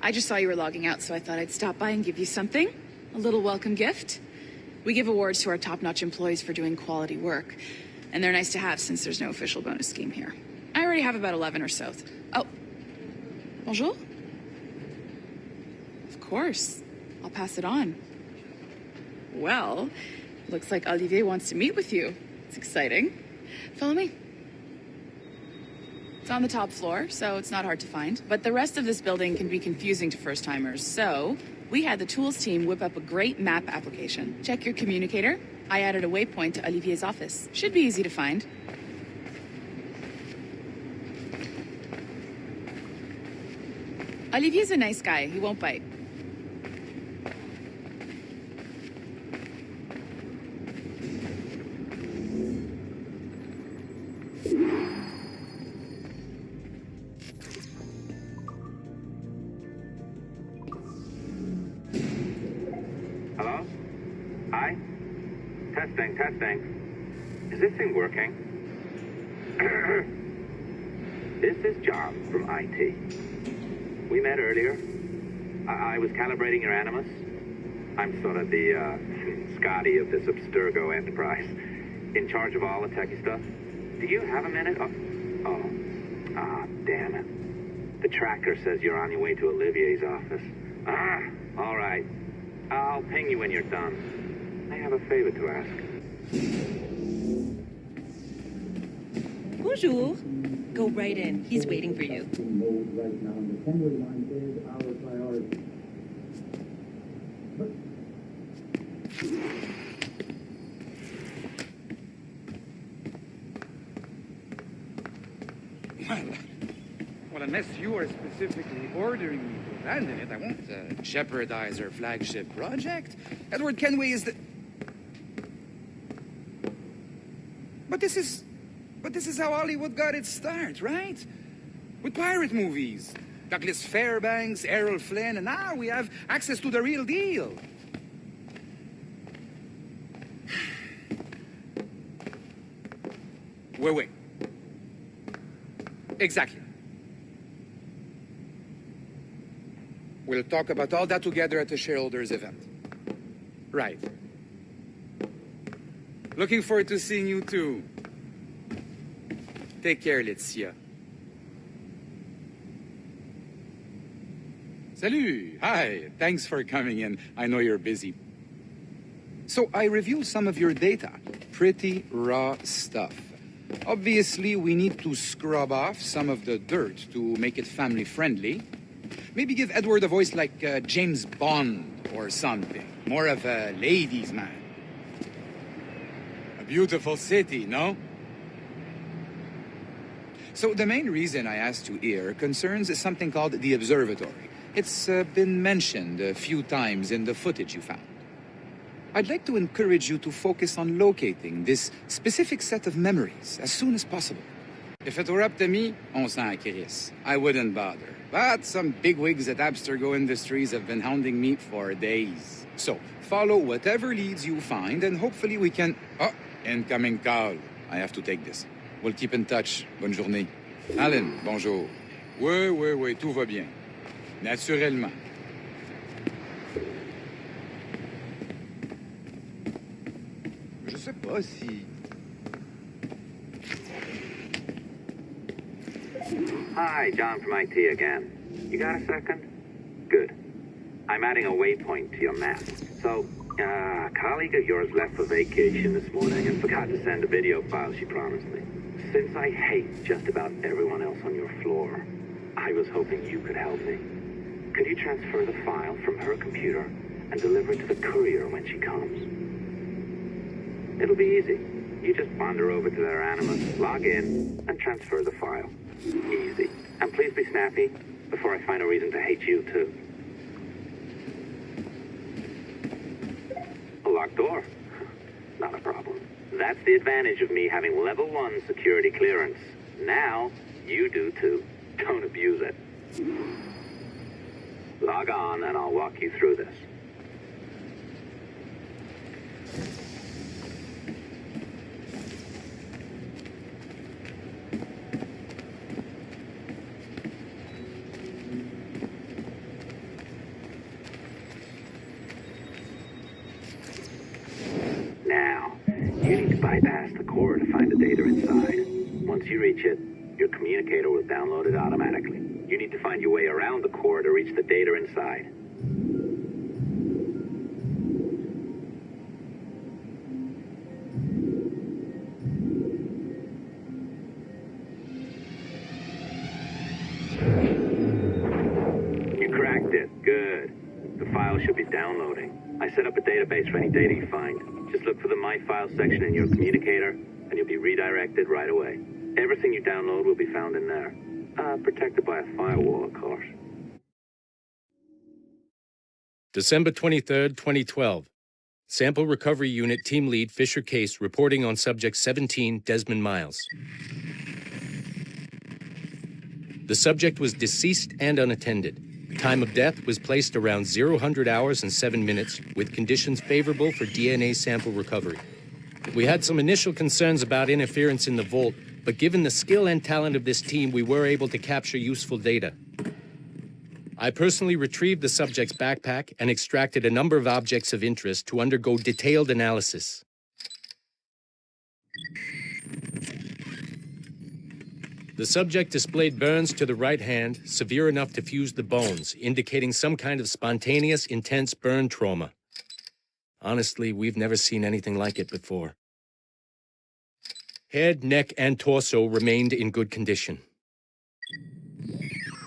I just saw you were logging out, so I thought I'd stop by and give you something. A little welcome gift. We give awards to our top-notch employees for doing quality work. And they're nice to have since there's no official bonus scheme here. I already have about 11 or so. Oh. Bonjour? Of course. I'll pass it on. Well, looks like Olivier wants to meet with you. It's exciting. Follow me. It's on the top floor, so it's not hard to find. But the rest of this building can be confusing to first-timers, so we had the tools team whip up a great map application. Check your communicator. I added a waypoint to Olivier's office. Should be easy to find. Olivier's a nice guy. He won't bite. Hello? Hi? Testing. Is this thing working? This is John from IT. We met earlier. I was calibrating your Animus. I'm sort of the Scotty of this Abstergo enterprise, in charge of all the techie stuff. Do you have a minute? Damn it. The tracker says you're on your way to Olivier's office. All right. I'll ping you when you're done. I have a favor to ask. Bonjour. Go right in. He's waiting for you. Right now, the assembly line is our priority. Well, unless you are specifically ordering me to abandon it, I won't jeopardize our flagship project. Edward Kenway is the... But this is how Hollywood got its start, right? With pirate movies. Douglas Fairbanks, Errol Flynn, and now we have access to the real deal. Wait. Exactly. We'll talk about all that together at the shareholders event. Right. Looking forward to seeing you too. Take care, Laetitia. Salut! Hi, thanks for coming in. I know you're busy. So I reviewed some of your data. Pretty raw stuff. Obviously, we need to scrub off some of the dirt to make it family-friendly. Maybe give Edward a voice like James Bond or something. More of a ladies' man. A beautiful city, no? So the main reason I asked you here concerns something called the observatory. It's been mentioned a few times in the footage you found. I'd like to encourage you to focus on locating this specific set of memories as soon as possible. If it were up to me, on s'en crisse. I wouldn't bother. But some bigwigs at Abstergo Industries have been hounding me for days. So, follow whatever leads you find and hopefully we can... Oh, incoming call. I have to take this. We'll keep in touch. Bonne journée. Alan, bonjour. Oui, tout va bien. Naturellement. Je sais pas si... Hi, John from IT again. You got a second? Good. I'm adding a waypoint to your map. So, a colleague of yours left for vacation this morning and forgot to send a video file she promised me. Since I hate just about everyone else on your floor, I was hoping you could help me. Could you transfer the file from her computer and deliver it to the courier when she comes? It'll be easy. You just wander over to their Animus, log in, and transfer the file. Easy. And please be snappy before I find a reason to hate you, too. A locked door? Not a problem. That's the advantage of me having level 1 security clearance. Now, you do too. Don't abuse it. Log on and I'll walk you through this. bypass the core to find the data inside. Once you reach it, your communicator will download it automatically. You need to find your way around the core to reach the data inside. You cracked it. Good. The file should be downloading. I set up a database for any data you find. Just look for the My Files section in your communicator, and you'll be redirected right away. Everything you download will be found in there. Protected by a firewall, of course. December 23rd, 2012. Sample Recovery Unit Team Lead Fisher Case reporting on Subject 17, Desmond Miles. The subject was deceased and unattended. Time of death was placed around 00 hours and 7 minutes, with conditions favorable for DNA sample recovery. We had some initial concerns about interference in the vault, but given the skill and talent of this team, we were able to capture useful data. I personally retrieved the subject's backpack and extracted a number of objects of interest to undergo detailed analysis. The subject displayed burns to the right hand, severe enough to fuse the bones, indicating some kind of spontaneous, intense burn trauma. Honestly, we've never seen anything like it before. Head, neck, and torso remained in good condition.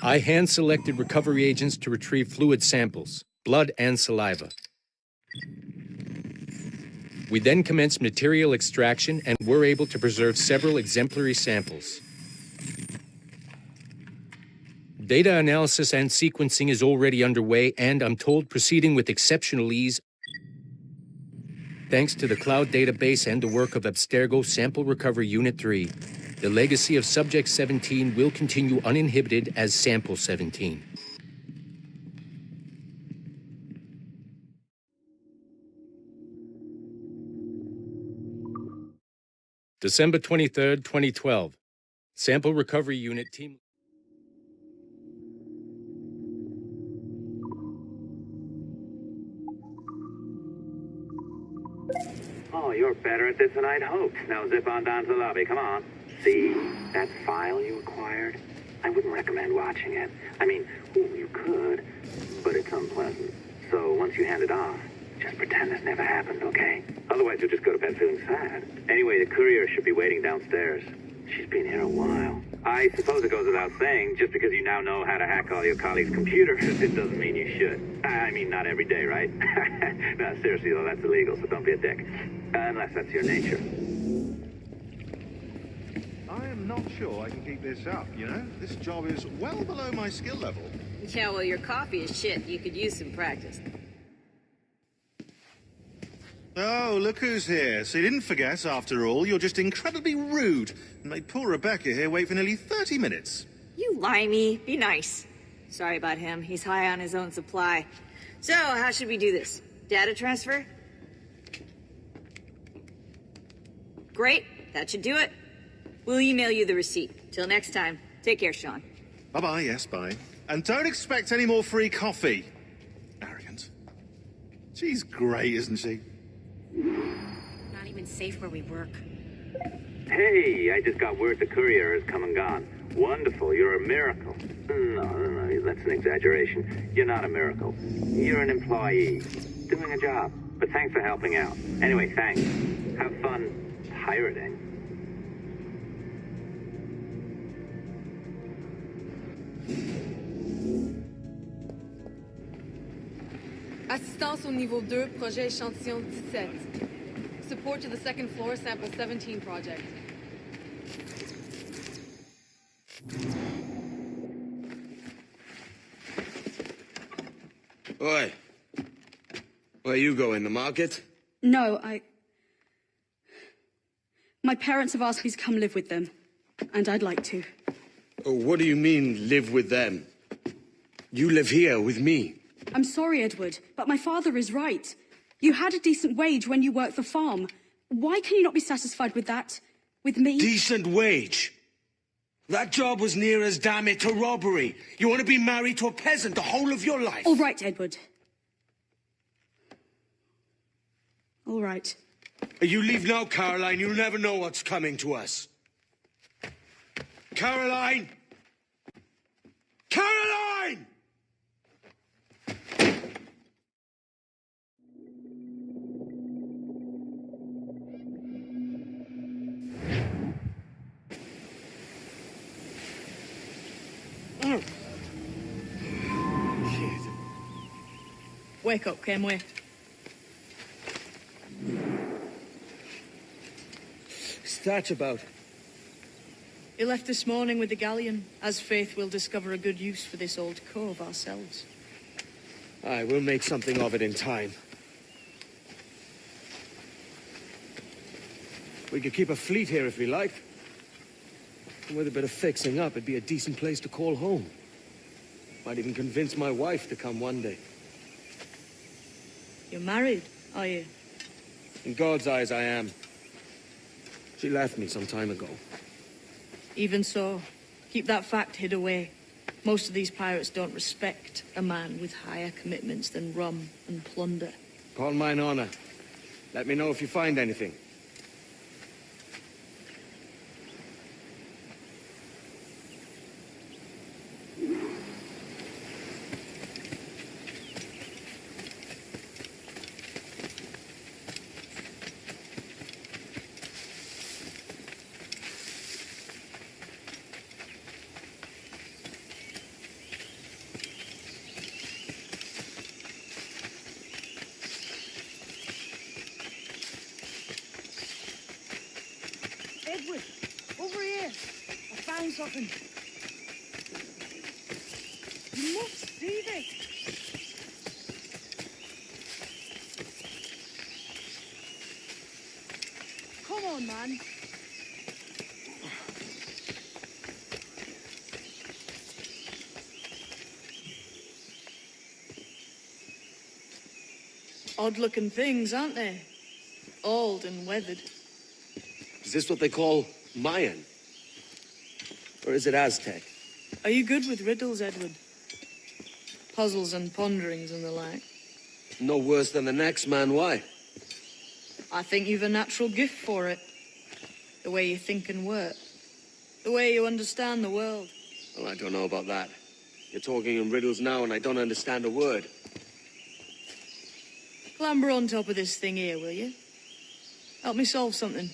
I hand-selected recovery agents to retrieve fluid samples, blood and saliva. We then commenced material extraction and were able to preserve several exemplary samples. Data analysis and sequencing is already underway, and I'm told proceeding with exceptional ease. Thanks to the cloud database and the work of Abstergo Sample Recovery Unit 3, the legacy of Subject 17 will continue uninhibited as Sample 17. December 23rd, 2012. Sample Recovery Unit Team... Oh, you're better at this than I'd hoped. Now zip on down to the lobby. Come on. See that file you acquired? I wouldn't recommend watching it. I mean, you could, but it's unpleasant. So once you hand it off, just pretend this never happened, okay? Otherwise, you'll just go to bed feeling sad. Anyway, the courier should be waiting downstairs. She's been here a while. I suppose it goes without saying, just because you now know how to hack all your colleagues' computers, it doesn't mean you should. I mean, not every day, right? No, seriously, though, that's illegal, so don't be a dick. Unless that's your nature. I am not sure I can keep this up, you know? This job is well below my skill level. Yeah, well, your coffee is shit. You could use some practice. Oh, look who's here. So you didn't forget, after all, you're just incredibly rude and made poor Rebecca here wait for nearly 30 minutes. You limey. Be nice. Sorry about him. He's high on his own supply. So, how should we do this? Data transfer? Great. That should do it. We'll email you the receipt. Till next time. Take care, Sean. Bye-bye, yes, bye. And don't expect any more free coffee. Arrogant. She's great, isn't she? Not even safe where we work. Hey, I just got word the courier has come and gone. Wonderful, you're a miracle. No, that's an exaggeration. You're not a miracle. You're an employee, doing a job. But thanks for helping out. Anyway, thanks. Have fun pirating. Assistance au niveau 2, projet échantillon 17. Support to the second floor, sample 17 project. Oi. Where you going, the market? No, My parents have asked me to come live with them, and I'd like to. Oh, what do you mean, live with them? You live here with me. I'm sorry, Edward, but my father is right. You had a decent wage when you worked the farm. Why can you not be satisfied with that? With me? Decent wage? That job was near as, damn it, to robbery. You want to be married to a peasant the whole of your life? All right, Edward. All right. You leave now, Caroline, you'll never know what's coming to us. Caroline! Caroline! Wake up, Kenway. What's that about? He left this morning with the galleon. As faith, we'll discover a good use for this old cove ourselves. Aye, we'll make something of it in time. We could keep a fleet here if we like. And with a bit of fixing up, it'd be a decent place to call home. Might even convince my wife to come one day. You're married, are you? In God's eyes, I am. She left me some time ago. Even so, keep that fact hid away. Most of these pirates don't respect a man with higher commitments than rum and plunder. Call mine honor. Let me know if you find anything. Edward, over here. I found something. You must see this. Come on, man. Odd-looking things, aren't they? Old and weathered. Is this what they call Mayan? Or is it Aztec? Are you good with riddles, Edward? Puzzles and ponderings and the like? No worse than the next man, why? I think you've a natural gift for it. The way you think and work. The way you understand the world. Well, I don't know about that. You're talking in riddles now and I don't understand a word. Clamber on top of this thing here, will you? Help me solve something.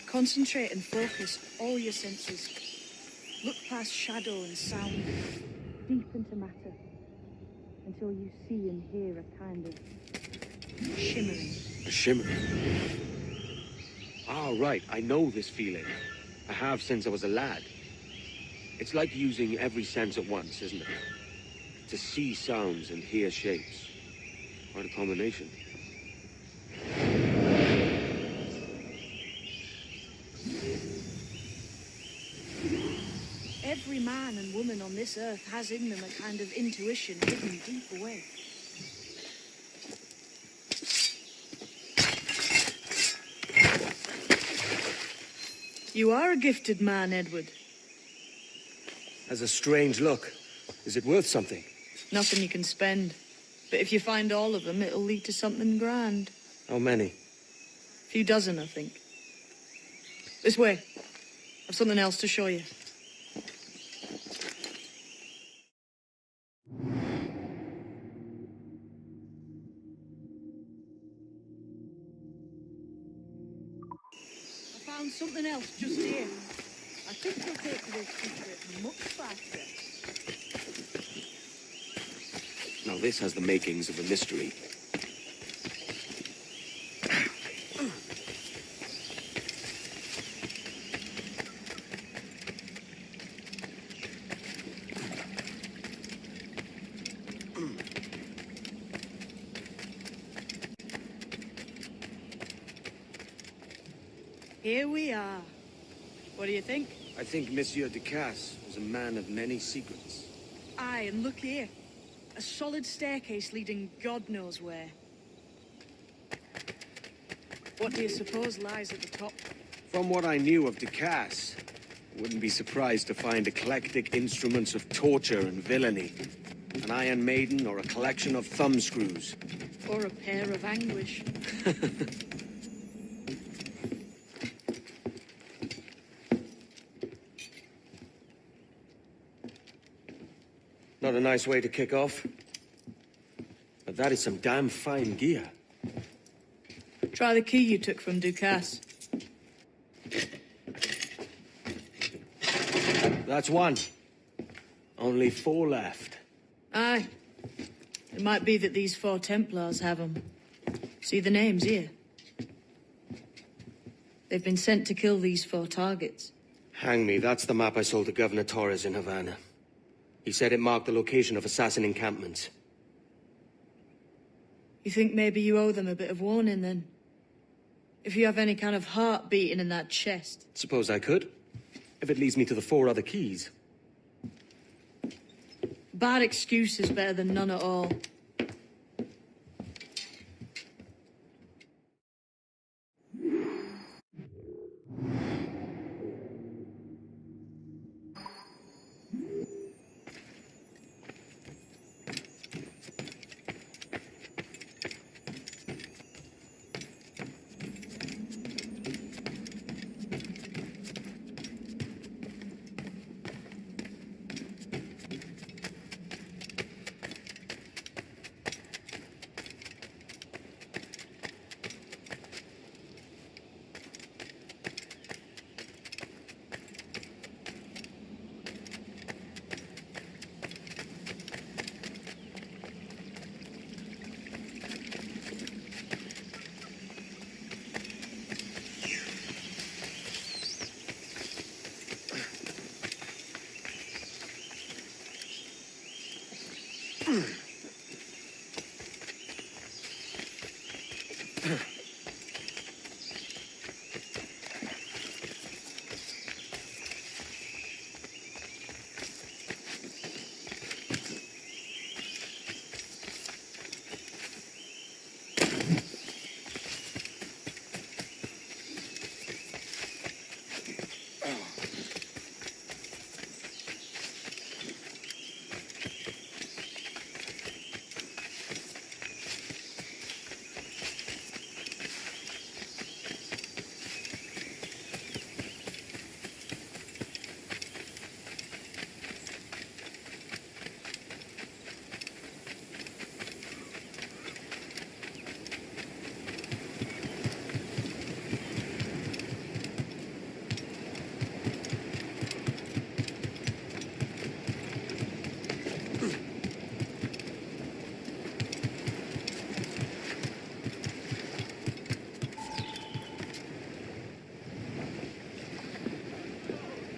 Concentrate and focus all your senses. Look past shadow and sound, deep into matter, until you see and hear a kind of shimmering. A shimmer? Ah, right. I know this feeling. I have since I was a lad. It's like using every sense at once, isn't it? To see sounds and hear shapes. Quite a combination. Every man and woman on this earth has in them a kind of intuition hidden deep away. You are a gifted man, Edward. Has a strange look. Is it worth something? Nothing you can spend. But if you find all of them, it'll lead to something grand. How many? A few dozen, I think. This way. I've something else to show you. I found something else just here. I think you'll take to this secret much faster. Now this has the makings of a mystery. Here we are. What do you think? I think Monsieur Ducasse was a man of many secrets. Aye, and look here. A solid staircase leading God knows where. What do you suppose lies at the top? From what I knew of Ducasse, I wouldn't be surprised to find eclectic instruments of torture and villainy. An Iron Maiden or a collection of thumbscrews? Or a pair of anguish. Not a nice way to kick off. But that is some damn fine gear. Try the key you took from Ducasse. That's one. Only 4 left. Aye. It might be that these 4 Templars have them. See the names here? They've been sent to kill these 4 targets. Hang me, that's the map I sold to Governor Torres in Havana. He said it marked the location of assassin encampments. You think maybe you owe them a bit of warning, then? If you have any kind of heart beating in that chest. Suppose I could, if it leads me to the 4 other keys. Bad excuse is better than none at all.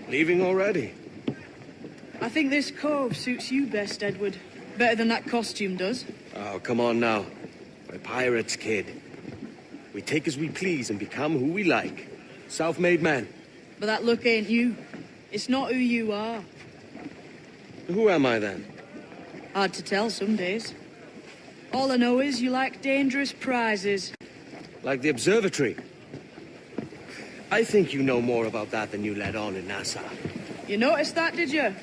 Leaving already? I think this cove suits you best, Edward. Better than that costume does. Oh, come on now. We're pirates, kid. We take as we please and become who we like. Self-made men. But that look ain't you. It's not who you are. Who am I then? Hard to tell some days. All I know is you like dangerous prizes. Like the observatory. I think you know more about that than you let on in Nassau. You noticed that, did you?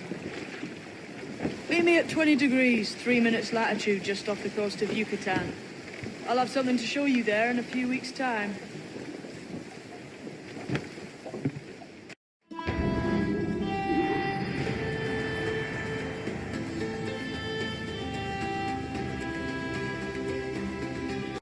Meet me at 20 degrees, 3 minutes latitude, just off the coast of Yucatan. I'll have something to show you there in a few weeks' time.